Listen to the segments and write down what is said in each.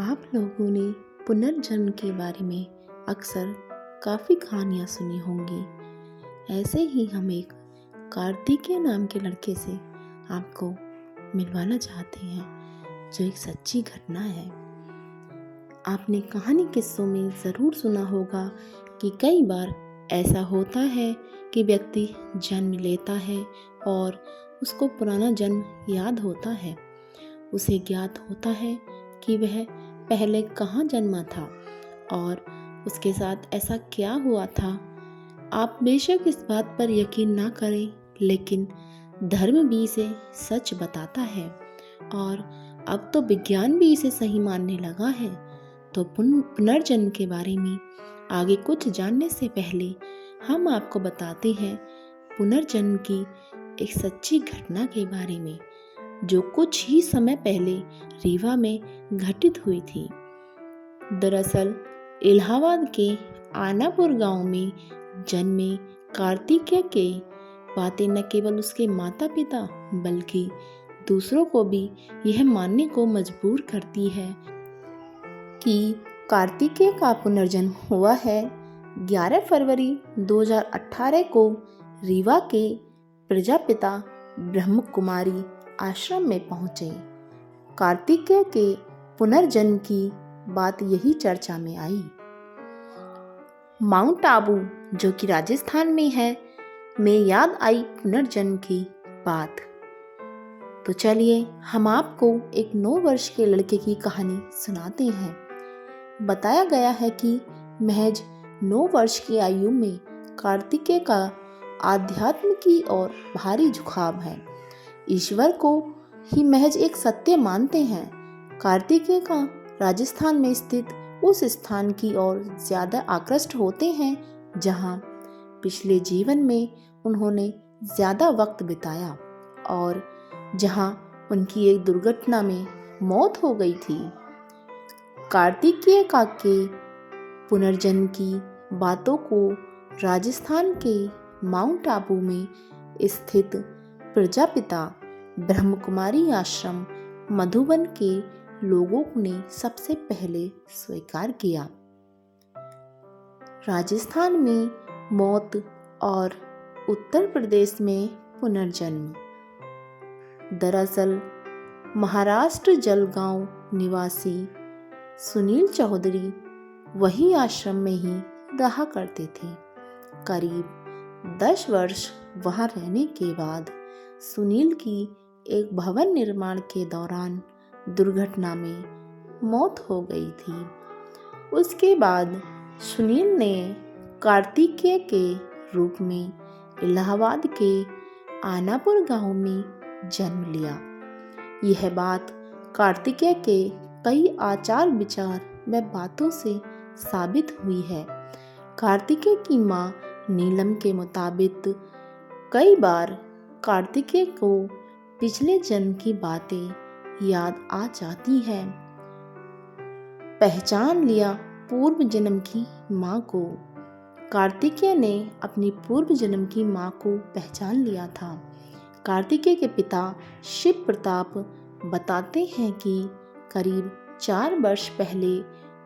आप लोगों ने पुनर्जन्म के बारे में अक्सर काफ़ी कहानियाँ सुनी होंगी। ऐसे ही हम एक कार्तिकेय नाम के लड़के से आपको मिलवाना चाहते हैं, जो एक सच्ची घटना है। आपने कहानी किस्सों में ज़रूर सुना होगा कि कई बार ऐसा होता है कि व्यक्ति जन्म लेता है और उसको पुराना जन्म याद होता है। उसे ज्ञात होता है कि वह पहले कहाँ जन्मा था और उसके साथ ऐसा क्या हुआ था। आप बेशक इस बात पर यकीन ना करें, लेकिन धर्म भी इसे सच बताता है और अब तो विज्ञान भी इसे सही मानने लगा है। तो पुनर्जन्म के बारे में आगे कुछ जानने से पहले हम आपको बताते हैं पुनर्जन्म की एक सच्ची घटना के बारे में, जो कुछ ही समय पहले रीवा में घटित हुई थी। दरअसल इलाहाबाद के आनापुर गांव में जन्मे कार्तिकेय के बातें न केवल उसके माता पिता बल्कि दूसरों को भी यह मानने को मजबूर करती है कि कार्तिकेय का पुनर्जन्म हुआ है। 11 फरवरी 2018 को रीवा के प्रजापिता ब्रह्म कुमारी आश्रम में पहुंचे। कार्तिकेय के पुनर्जन्म की बात यही चर्चा में आई। माउंट आबू, जो कि राजस्थान में है, में याद आई पुनर्जन्म की बात। तो चलिए हम आपको एक 9 वर्ष के लड़के की कहानी सुनाते हैं। बताया गया है कि महज 9 वर्ष की आयु में कार्तिकेय का आध्यात्म की ओर भारी झुकाव है। ईश्वर को ही महज एक सत्य मानते हैं। कार्तिकेय का राजस्थान में स्थित उस स्थान की ओर ज्यादा आकृष्ट होते हैं जहां पिछले जीवन में उन्होंने ज्यादा वक्त बिताया और जहां उनकी एक दुर्घटना में मौत हो गई थी। कार्तिकेय का के पुनर्जन्म की बातों को राजस्थान के माउंट आबू में स्थित प्रजापिता ब्रह्म कुमारी आश्रम मधुबन के लोगों ने सबसे पहले स्वीकार किया। राजस्थान में मौत और उत्तर प्रदेश में पुनर्जन्म। दरअसल महाराष्ट्र जलगांव निवासी सुनील चौधरी वही आश्रम में ही रहा करते थे। करीब 10 वर्ष वहां रहने के बाद सुनील की एक भवन निर्माण के दौरान दुर्घटना में मौत हो गई थी। उसके बाद सुनील ने कार्तिकेय के रूप में इलाहाबाद के आनापुर गांव में जन्म लिया। यह बात कार्तिकेय के कई आचार विचार व बातों से साबित हुई है। कार्तिकेय की मां नीलम के मुताबिक कई बार कार्तिकेय को पिछले जन्म की बातें याद आ जाती हैं। पहचान लिया पूर्व जन्म की मां को। कार्तिकेय ने अपनी पूर्व जन्म की मां को पहचान लिया था। कार्तिकेय के पिता शिव प्रताप बताते हैं कि करीब 4 वर्ष पहले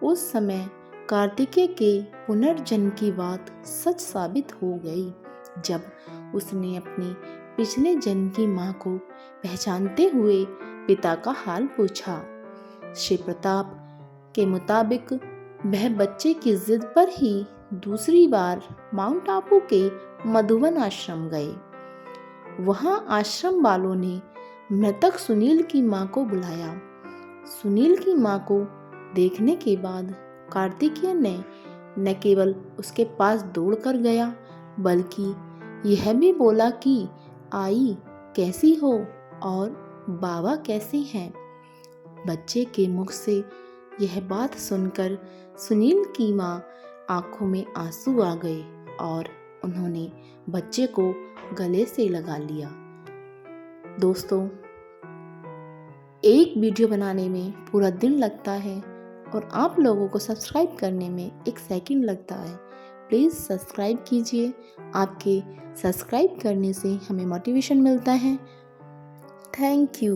उस समय कार्तिकेय के पुनर्जन्म की बात सच साबित हो गई, जब उसने अपने पिछले जन्म की मां को पहचानते हुए पिता का हाल पूछा। शिव प्रताप के मुताबिक वह बच्चे की जिद पर ही दूसरी बार माउंट आबू के मधुबन आश्रम गए। वहां आश्रम वालों ने मृतक सुनील की मां को बुलाया। सुनील की मां को देखने के बाद कार्तिकेय ने न केवल उसके पास दौड़कर गया, बल्कि यह भी बोला कि आई कैसी हो और बाबा कैसे हैं। बच्चे के मुख से यह बात सुनकर सुनील की मां आंखों में आंसू आ गए और उन्होंने बच्चे को गले से लगा लिया। दोस्तों, एक वीडियो बनाने में पूरा दिन लगता है और आप लोगों को सब्सक्राइब करने में 1 सेकंड लगता है। प्लीज़ सब्सक्राइब कीजिए। आपके सब्सक्राइब करने से हमें मोटिवेशन मिलता है। Thank you.